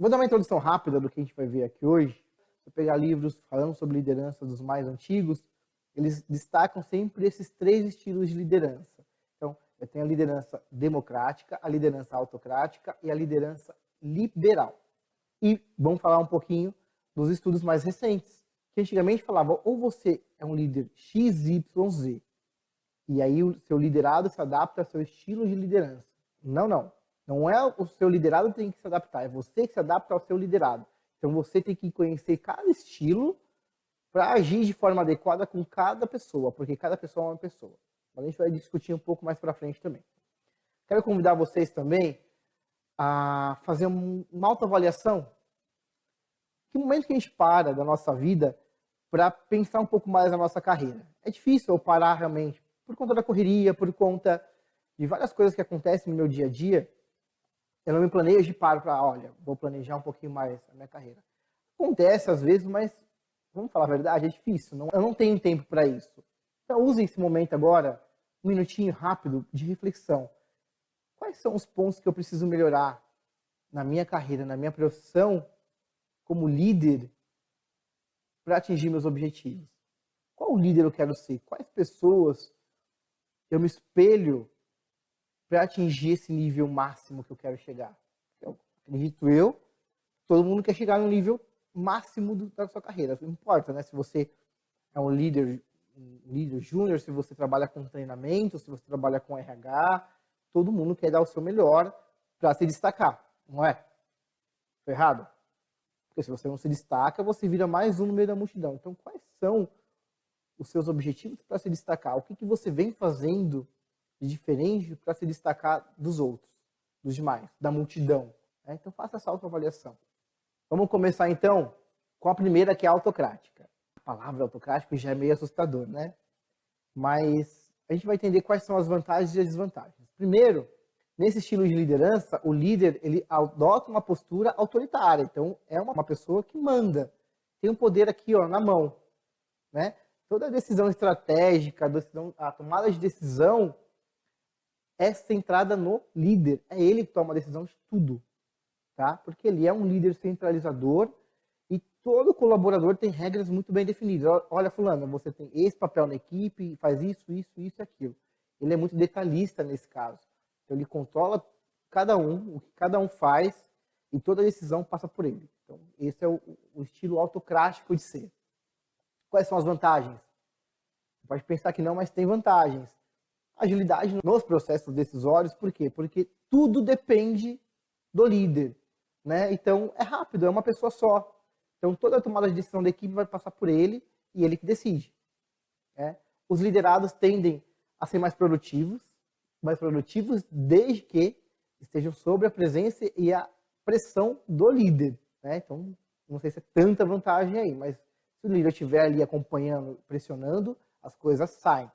Vou dar uma introdução rápida do que a gente vai ver aqui hoje. Se eu pegar livros falando sobre liderança dos mais antigos, eles destacam sempre esses três estilos de liderança. Então, eu tenho a liderança democrática, a liderança autocrática e a liderança liberal. E vamos falar um pouquinho dos estudos mais recentes, que antigamente falava ou você é um líder XYZ, e aí o seu liderado se adapta ao seu estilo de liderança. Não. Não é o seu liderado que tem que se adaptar, é você que se adapta ao seu liderado. Então você tem que conhecer cada estilo para agir de forma adequada com cada pessoa, porque cada pessoa é uma pessoa. Mas a gente vai discutir um pouco mais para frente também. Quero convidar vocês também a fazer uma autoavaliação. Que momento que a gente para da nossa vida para pensar um pouco mais na nossa carreira? É difícil eu parar realmente, por conta da correria, por conta de várias coisas que acontecem no meu dia a dia. Eu não me planejo e paro para, olha, vou planejar um pouquinho mais a minha carreira. Acontece às vezes, mas vamos falar a verdade, é difícil. Eu não tenho tempo para isso. Então use esse momento agora, um minutinho rápido de reflexão. Quais são os pontos que eu preciso melhorar na minha carreira, na minha profissão, como líder, para atingir meus objetivos? Qual líder eu quero ser? Quais pessoas eu me espelho para atingir esse nível máximo que eu quero chegar? Acredito todo mundo quer chegar no nível máximo da sua carreira. Não importa, né? Se você é um líder júnior, se você trabalha com treinamento, se você trabalha com RH, todo mundo quer dar o seu melhor para se destacar, não é? Estou errado? Porque se você não se destaca, você vira mais um no meio da multidão. Então, quais são os seus objetivos para se destacar? O que você vem fazendo de diferente para se destacar dos outros, dos demais, da multidão? Então, faça essa autoavaliação. Vamos começar, então, com a primeira, que é a autocrática. A palavra autocrático já é meio assustador, né? Mas a gente vai entender quais são as vantagens e as desvantagens. Primeiro, nesse estilo de liderança, o líder ele adota uma postura autoritária. Então, é uma pessoa que manda. Tem um poder aqui, ó, na mão. Né? Toda decisão estratégica, a tomada de decisão é centrada no líder. É ele que toma a decisão de tudo. Tá? Porque ele é um líder centralizador e todo colaborador tem regras muito bem definidas. Olha, fulano, você tem esse papel na equipe, faz isso e aquilo. Ele é muito detalhista nesse caso. Então, ele controla cada um, o que cada um faz, e toda decisão passa por ele. Então, esse é o estilo autocrático de ser. Quais são as vantagens? Você pode pensar que não, mas tem vantagens. Agilidade nos processos decisórios, por quê? Porque tudo depende do líder. Né? Então, é rápido, é uma pessoa só. Então, toda a tomada de decisão da equipe vai passar por ele e ele que decide. Né? Os liderados tendem a ser mais produtivos desde que estejam sob a presença e a pressão do líder. Né? Então, não sei se é tanta vantagem aí, mas se o líder estiver ali acompanhando, pressionando, as coisas saem.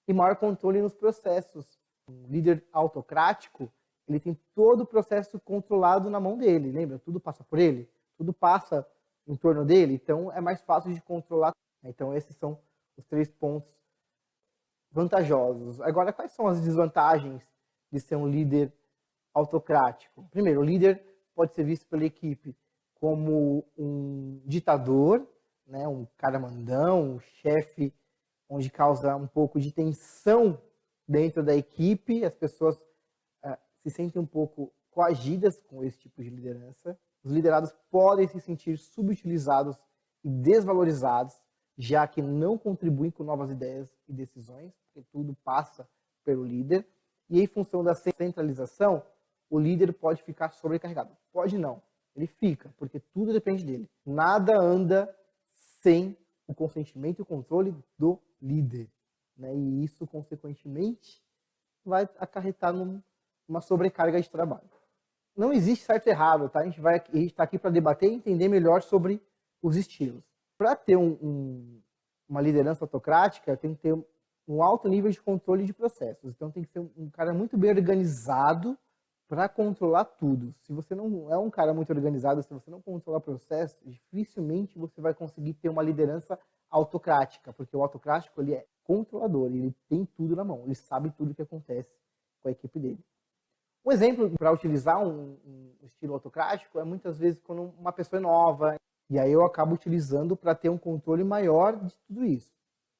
E maior controle nos processos. Um líder autocrático, ele tem todo o processo controlado na mão dele, lembra? Tudo passa por ele, tudo passa em torno dele, então é mais fácil de controlar. Então esses são os 3 pontos vantajosos. Agora, quais são as desvantagens de ser um líder autocrático? Primeiro, o líder pode ser visto pela equipe como um ditador, né? Um cara mandão, um chefe onde causa um pouco de tensão dentro da equipe, as pessoas se sentem um pouco coagidas com esse tipo de liderança. Os liderados podem se sentir subutilizados e desvalorizados, já que não contribuem com novas ideias e decisões, porque tudo passa pelo líder. E em função da centralização, o líder pode ficar sobrecarregado. Pode não, ele fica, porque tudo depende dele. Nada anda sem o consentimento e o controle do líder. Né? E isso, consequentemente, vai acarretar uma sobrecarga de trabalho. Não existe certo e errado, tá? A gente está aqui para debater e entender melhor sobre os estilos. Para ter uma liderança autocrática, tem que ter um alto nível de controle de processos. Então tem que ser um cara muito bem organizado para controlar tudo. Se você não é um cara muito organizado, se você não controlar processos, dificilmente você vai conseguir ter uma liderança autocrática, porque o autocrático ele é controlador, ele tem tudo na mão, ele sabe tudo o que acontece com a equipe dele. Um exemplo para utilizar um estilo autocrático é muitas vezes quando uma pessoa é nova, e aí eu acabo utilizando para ter um controle maior de tudo isso.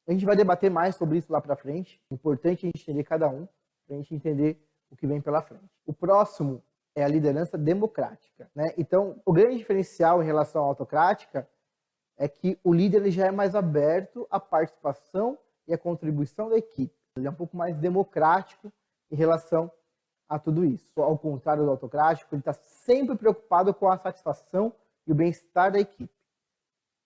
A gente vai debater mais sobre isso lá para frente. É importante a gente entender cada um, para a gente entender o que vem pela frente. O próximo é a liderança democrática, né? Então, o grande diferencial em relação à autocrática é que o líder ele já é mais aberto à participação e à contribuição da equipe. Ele é um pouco mais democrático em relação a tudo isso. Ao contrário do autocrático, ele está sempre preocupado com a satisfação e o bem-estar da equipe.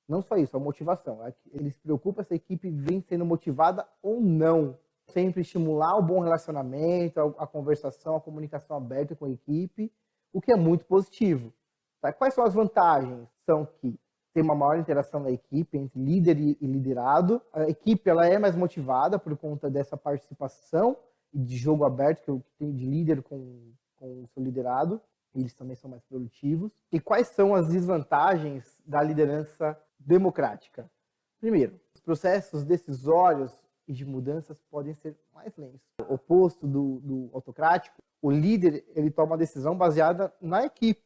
Não só isso, a motivação. Ele se preocupa se a equipe vem sendo motivada ou não. Sempre estimular o bom relacionamento, a conversação, a comunicação aberta com a equipe, o que é muito positivo. Tá? Quais são as vantagens? São que tem uma maior interação da equipe entre líder e liderado. A equipe ela é mais motivada por conta dessa participação e de jogo aberto que tem de líder com o seu liderado. Eles também são mais produtivos. E quais são as desvantagens da liderança democrática? Primeiro, os processos decisórios e de mudanças podem ser mais lentos. O oposto do autocrático, o líder ele toma uma decisão baseada na equipe.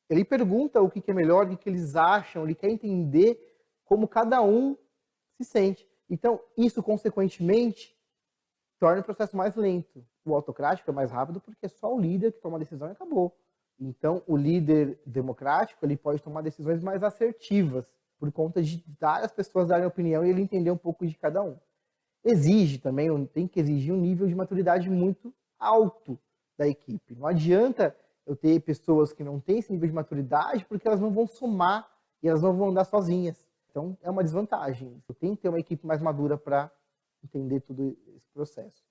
Ele pergunta o que é melhor, o que eles acham, ele quer entender como cada um se sente. Então, isso, consequentemente, torna o processo mais lento. O autocrático é mais rápido porque é só o líder que toma a decisão e acabou. Então, o líder democrático ele pode tomar decisões mais assertivas por conta de dar as pessoas darem opinião e ele entender um pouco de cada um. Exige também, tem que exigir um nível de maturidade muito alto da equipe. Não adianta eu ter pessoas que não têm esse nível de maturidade porque elas não vão somar e elas não vão andar sozinhas. Então, é uma desvantagem. Eu tenho que ter uma equipe mais madura para entender todo esse processo.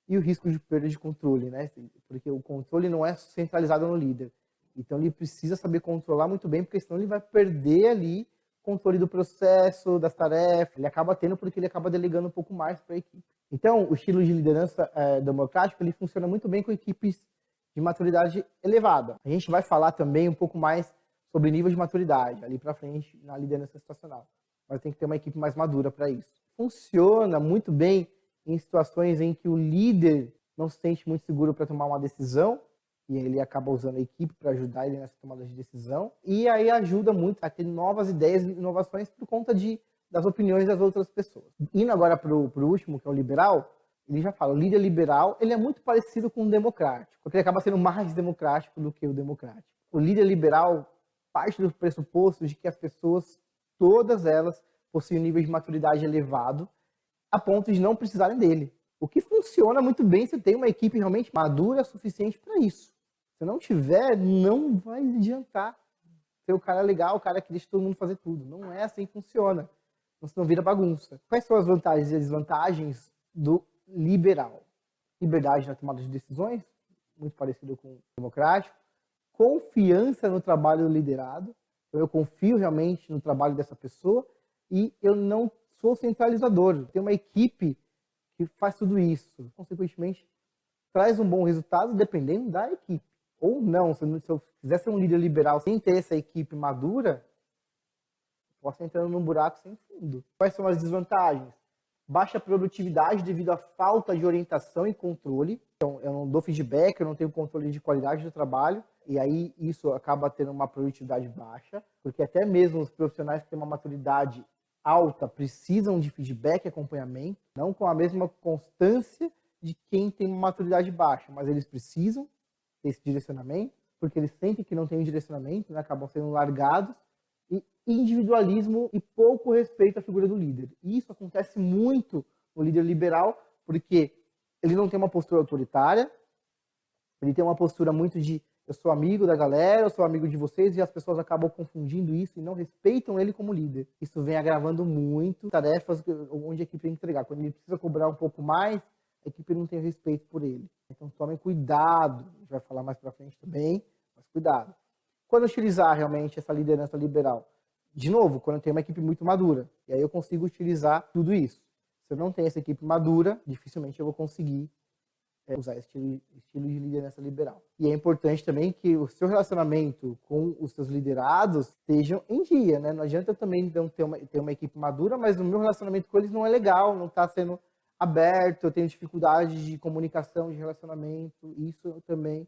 E o risco de perda de controle, né? Porque o controle não é centralizado no líder. Então, ele precisa saber controlar muito bem, porque senão ele vai perder ali o controle do processo, das tarefas. Ele acaba tendo porque ele acaba delegando um pouco mais para a equipe. Então, o estilo de liderança democrático, ele funciona muito bem com equipes de maturidade elevada. A gente vai falar também um pouco mais sobre nível de maturidade, ali para frente, na liderança situacional. Mas tem que ter uma equipe mais madura para isso. Funciona muito bem em situações em que o líder não se sente muito seguro para tomar uma decisão, e ele acaba usando a equipe para ajudar ele nessa tomada de decisão, e aí ajuda muito a ter novas ideias e inovações por conta das opiniões das outras pessoas. Indo agora para o último, que é o liberal, ele já fala, o líder liberal ele é muito parecido com o democrático, porque ele acaba sendo mais democrático do que o democrático. O líder liberal parte do pressuposto de que as pessoas, todas elas, possuem um nível de maturidade elevado, a ponto de não precisarem dele. O que funciona muito bem se tem uma equipe realmente madura o suficiente para isso. Se não tiver, não vai adiantar ter o cara legal, o cara que deixa todo mundo fazer tudo. Não é assim que funciona. Senão vira bagunça. Quais são as vantagens e desvantagens do liberal? Liberdade na tomada de decisões, muito parecido com o democrático. Confiança no trabalho liderado. Eu confio realmente no trabalho dessa pessoa e eu não sou centralizador. Tem uma equipe que faz tudo isso. Consequentemente, traz um bom resultado dependendo da equipe. Ou não, se eu quiser ser um líder liberal sem ter essa equipe madura, posso estar entrando num buraco sem fundo. Quais são as desvantagens? Baixa produtividade devido à falta de orientação e controle. Então, eu não dou feedback, eu não tenho controle de qualidade do trabalho, e aí isso acaba tendo uma produtividade baixa, porque até mesmo os profissionais que têm uma maturidade alta precisam de feedback e acompanhamento, não com a mesma constância de quem tem uma maturidade baixa, mas eles precisam ter esse direcionamento, porque eles sentem que não tem direcionamento, né, acabam sendo largados, e individualismo e pouco respeito à figura do líder. E isso acontece muito no líder liberal, porque ele não tem uma postura autoritária, ele tem uma postura muito de eu sou amigo da galera, eu sou amigo de vocês, e as pessoas acabam confundindo isso e não respeitam ele como líder. Isso vem agravando muito tarefas onde a equipe tem que entregar. Quando ele precisa cobrar um pouco mais, a equipe não tem respeito por ele. Então tomem cuidado, a gente vai falar mais pra frente também, mas cuidado. Quando utilizar realmente essa liderança liberal? De novo, quando eu tenho uma equipe muito madura, e aí eu consigo utilizar tudo isso. Se eu não tenho essa equipe madura, dificilmente eu vou conseguir usar esse estilo de liderança liberal. E é importante também que o seu relacionamento com os seus liderados estejam em dia, né? Não adianta eu também não ter uma equipe madura, mas o meu relacionamento com eles não é legal, não está sendo aberto, eu tenho dificuldade de comunicação, de relacionamento, isso também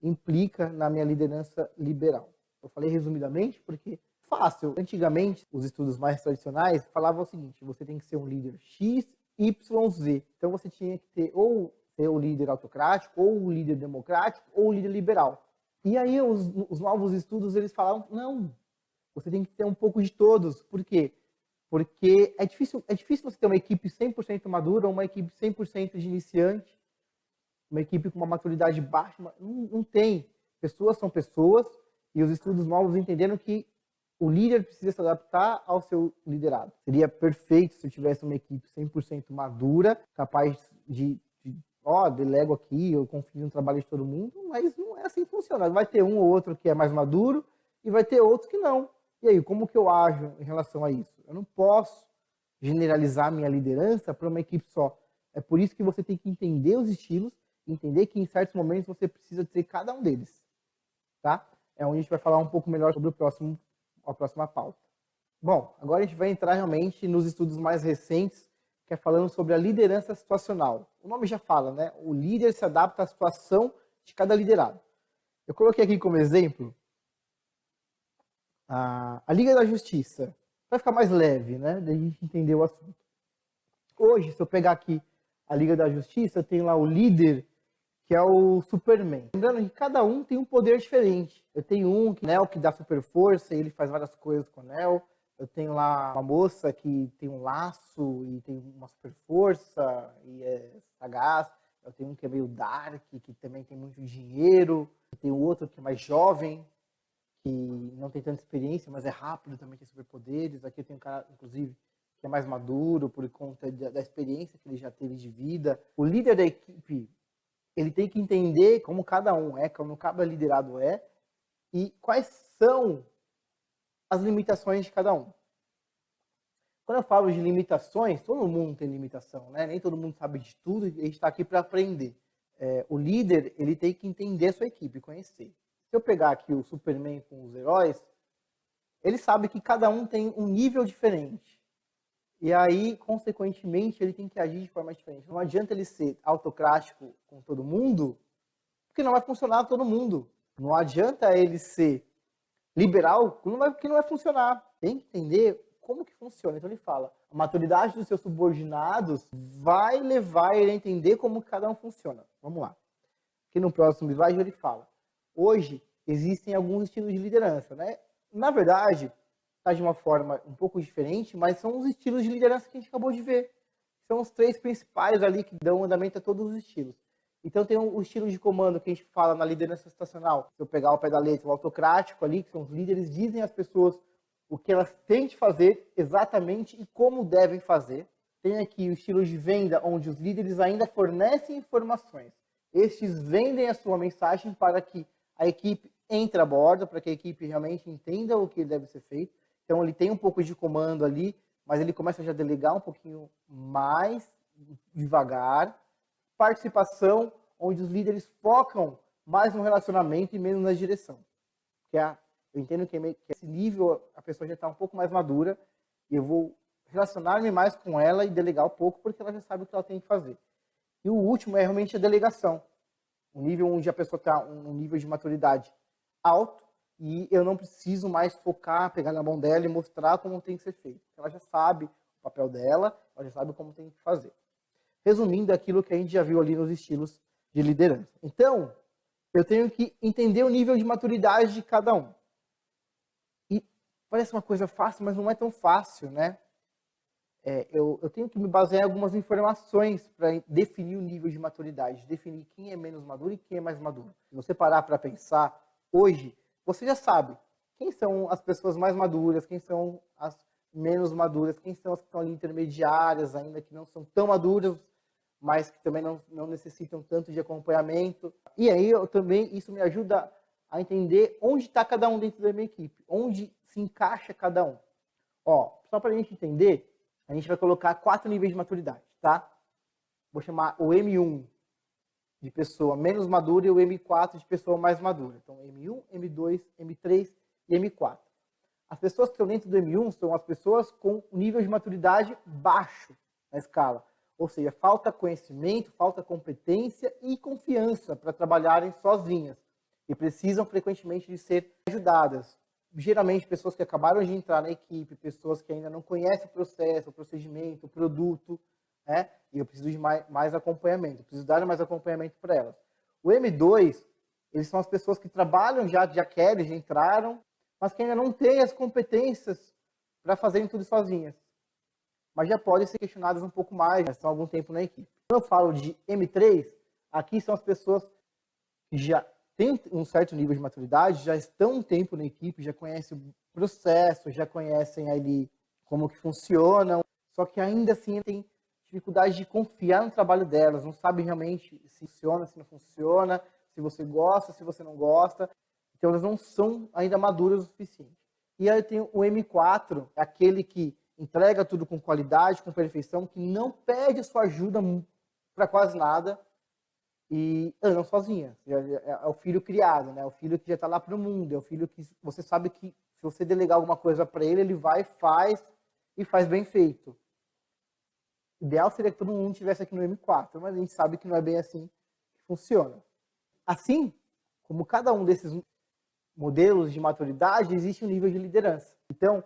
implica na minha liderança liberal. Eu falei resumidamente porque fácil. Antigamente, os estudos mais tradicionais falavam o seguinte: você tem que ser um líder X, Y, Z. Então você tinha que ter ou ser o líder autocrático, ou o líder democrático, ou o líder liberal. E aí os novos estudos eles falavam: não, você tem que ter um pouco de todos. Por quê? Porque é difícil você ter uma equipe 100% madura ou uma equipe 100% de iniciante, uma equipe com uma maturidade baixa. Não tem. Pessoas são pessoas e os estudos novos entenderam que o líder precisa se adaptar ao seu liderado. Seria perfeito se eu tivesse uma equipe 100% madura, capaz delego aqui, eu confio no trabalho de todo mundo, mas não é assim que funciona. Vai ter um ou outro que é mais maduro e vai ter outros que não. E aí, como que eu ajo em relação a isso? Eu não posso generalizar minha liderança para uma equipe só. É por isso que você tem que entender os estilos, entender que em certos momentos você precisa ter cada um deles. Tá? É onde a gente vai falar um pouco melhor sobre a próxima pauta. Bom, agora a gente vai entrar realmente nos estudos mais recentes, que é falando sobre a liderança situacional. O nome já fala, né? O líder se adapta à situação de cada liderado. Eu coloquei aqui como exemplo a Liga da Justiça. Vai ficar mais leve, né? Da gente entender o assunto. Hoje, se eu pegar aqui a Liga da Justiça, tem lá o líder, que é o Superman. Lembrando que cada um tem um poder diferente. Eu tenho um que dá super força e ele faz várias coisas com o anel. Eu tenho lá uma moça que tem um laço e tem uma super força e é sagaz. Eu tenho um que é meio dark, que também tem muito dinheiro. Tem o outro que é mais jovem, que não tem tanta experiência, mas é rápido, também tem superpoderes. Aqui eu tenho um cara, inclusive, que é mais maduro por conta da experiência que ele já teve de vida. O líder da equipe, ele tem que entender como cada um é, como cada liderado é, e quais são as limitações de cada um. Quando eu falo de limitações, todo mundo tem limitação, né? Nem todo mundo sabe de tudo, e a gente está aqui para aprender. O líder, ele tem que entender a sua equipe, conhecer. Se eu pegar aqui o Superman com os heróis, ele sabe que cada um tem um nível diferente. E aí, consequentemente, ele tem que agir de forma diferente. Não adianta ele ser autocrático com todo mundo, porque não vai funcionar todo mundo. Não adianta ele ser liberal, porque não vai funcionar. Tem que entender como que funciona. Então ele fala, a maturidade dos seus subordinados vai levar ele a entender como cada um funciona. Vamos lá. Aqui no próximo slide ele fala, hoje existem alguns estilos de liderança, né? Na verdade, está de uma forma um pouco diferente, mas são os estilos de liderança que a gente acabou de ver. São os 3 principais ali que dão andamento a todos os estilos. Então tem o estilo de comando que a gente fala na liderança situacional. Se eu pegar o pé da letra, o autocrático ali, que são os líderes, dizem às pessoas o que elas têm de fazer exatamente e como devem fazer. Tem aqui o estilo de venda, onde os líderes ainda fornecem informações. Estes vendem a sua mensagem para que a equipe entre a bordo, para que a equipe realmente entenda o que deve ser feito. Então ele tem um pouco de comando ali, mas ele começa já a delegar um pouquinho mais devagar. Participação, onde os líderes focam mais no relacionamento e menos na direção. Eu entendo que esse nível a pessoa já está um pouco mais madura e eu vou relacionar-me mais com ela e delegar um pouco porque ela já sabe o que ela tem que fazer. E o último é realmente a delegação. Um nível onde a pessoa está um nível de maturidade alto e eu não preciso mais focar, pegar na mão dela e mostrar como tem que ser feito. Ela já sabe o papel dela, ela já sabe como tem que fazer. Resumindo aquilo que a gente já viu ali nos estilos de liderança. Então, eu tenho que entender o nível de maturidade de cada um. E parece uma coisa fácil, mas não é tão fácil, né? Eu tenho que me basear em algumas informações para definir o nível de maturidade, definir quem é menos maduro e quem é mais maduro. Se você parar para pensar, hoje, você já sabe quem são as pessoas mais maduras, quem são as menos maduras, quem são as que estão ali intermediárias ainda, que não são tão maduras, mas que também não necessitam tanto de acompanhamento. E aí, isso me ajuda a entender onde está cada um dentro da minha equipe, onde se encaixa cada um. Só para a gente entender, a gente vai colocar 4 níveis de maturidade, tá? Vou chamar o M1 de pessoa menos madura e o M4 de pessoa mais madura. Então, M1, M2, M3 e M4. As pessoas que estão dentro do M1 são as pessoas com nível de maturidade baixo na escala. Ou seja, falta conhecimento, falta competência e confiança para trabalharem sozinhas. e precisam frequentemente de ser ajudadas. Geralmente, pessoas que acabaram de entrar na equipe, pessoas que ainda não conhecem o processo, o procedimento, o produto, né? E eu preciso de mais acompanhamento, eu preciso dar mais acompanhamento para elas. O M2, eles são as pessoas que trabalham já querem, já entraram, mas que ainda não têm as competências para fazerem tudo sozinhas. Mas já podem ser questionadas um pouco mais, já estão há algum tempo na equipe. Quando eu falo de M3, aqui são as pessoas que já têm um certo nível de maturidade, já estão um tempo na equipe, já conhecem o processo, já conhecem ali como que funcionam, só que ainda assim tem dificuldade de confiar no trabalho delas, não sabem realmente se funciona, se não funciona, se você gosta, se você não gosta. Então elas não são ainda maduras o suficiente. E aí tem o M4, aquele que entrega tudo com qualidade, com perfeição, que não pede a sua ajuda para quase nada e andam sozinha. É o filho criado, né? É o filho que já está lá para o mundo, é o filho que você sabe que se você delegar alguma coisa para ele, ele vai, faz e faz bem feito. O ideal seria que todo mundo estivesse aqui no M4, mas a gente sabe que não é bem assim que funciona. Assim, como cada um desses modelos de maturidade, existe um nível de liderança. Então,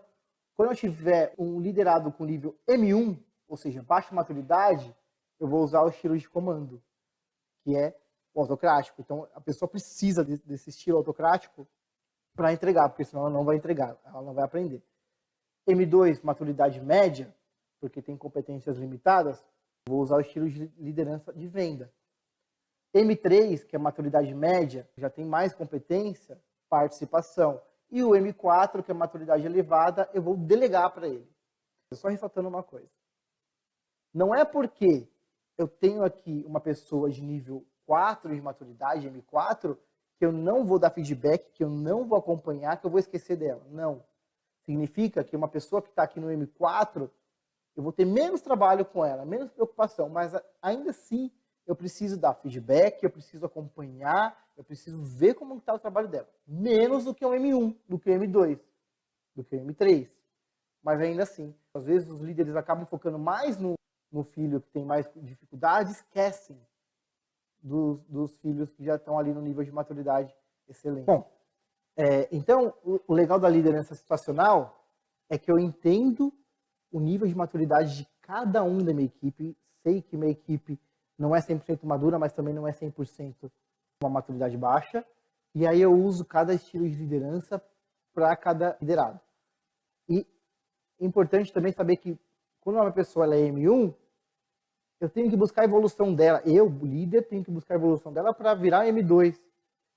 quando eu tiver um liderado com nível M1, ou seja, baixa maturidade, eu vou usar o estilo de comando, que é o autocrático. Então, a pessoa precisa desse estilo autocrático para entregar, porque senão ela não vai entregar, ela não vai aprender. M2, maturidade média, porque tem competências limitadas, vou usar o estilo de liderança de venda. M3, que é maturidade média, já tem mais competência, participação. E o M4, que é maturidade elevada, eu vou delegar para ele. Só ressaltando uma coisa. Não é porque eu tenho aqui uma pessoa de nível 4 de maturidade, M4, que eu não vou dar feedback, que eu não vou acompanhar, que eu vou esquecer dela. Não. Significa que uma pessoa que está aqui no M4, eu vou ter menos trabalho com ela, menos preocupação, mas ainda assim eu preciso dar feedback, eu preciso acompanhar, eu preciso ver como está o trabalho dela. Menos do que o M1, do que o M2, do que o M3. Mas ainda assim, às vezes os líderes acabam focando mais no filho que tem mais dificuldade, esquecem dos filhos que já estão ali no nível de maturidade excelente. Bom, então o legal da liderança situacional é que eu entendo o nível de maturidade de cada um da minha equipe, sei que minha equipe não é 100% madura, mas também não é 100% uma maturidade baixa, e aí eu uso cada estilo de liderança para cada liderado. E é importante também saber que quando uma pessoa ela é M1, eu tenho que buscar a evolução dela, eu, líder, tenho que buscar a evolução dela para virar M2,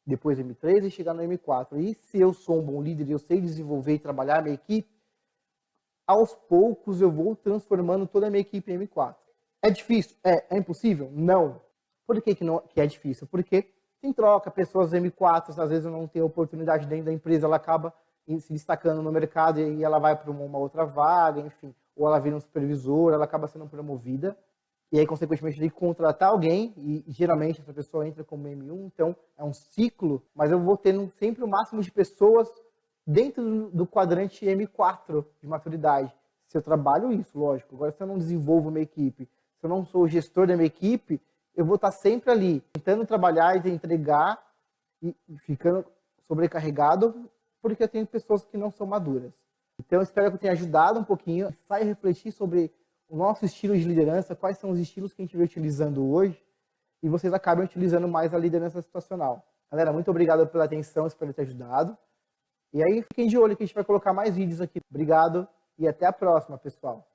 depois M3 e chegar no M4. E se eu sou um bom líder e eu sei desenvolver e trabalhar a minha equipe, aos poucos eu vou transformando toda a minha equipe em M4. É difícil? É impossível? Não. Por que é difícil? Porque tem troca, pessoas M4, às vezes não tem oportunidade dentro da empresa, ela acaba se destacando no mercado e ela vai para uma outra vaga, enfim, ou ela vira um supervisor, ela acaba sendo promovida, e aí, consequentemente, tem que contratar alguém, e geralmente essa pessoa entra como M1, então é um ciclo, mas eu vou tendo sempre o máximo de pessoas dentro do quadrante M4 de maturidade. Se eu trabalho isso, lógico. Agora, se eu não desenvolvo minha equipe, se eu não sou o gestor da minha equipe, eu vou estar sempre ali, tentando trabalhar e entregar e ficando sobrecarregado, porque eu tenho pessoas que não são maduras. Então, eu espero que eu tenha ajudado um pouquinho, sai refletir sobre o nosso estilo de liderança, quais são os estilos que a gente vem utilizando hoje, e vocês acabem utilizando mais a liderança situacional. Galera, muito obrigado pela atenção, espero ter ajudado. E aí, fiquem de olho que a gente vai colocar mais vídeos aqui. Obrigado e até a próxima, pessoal.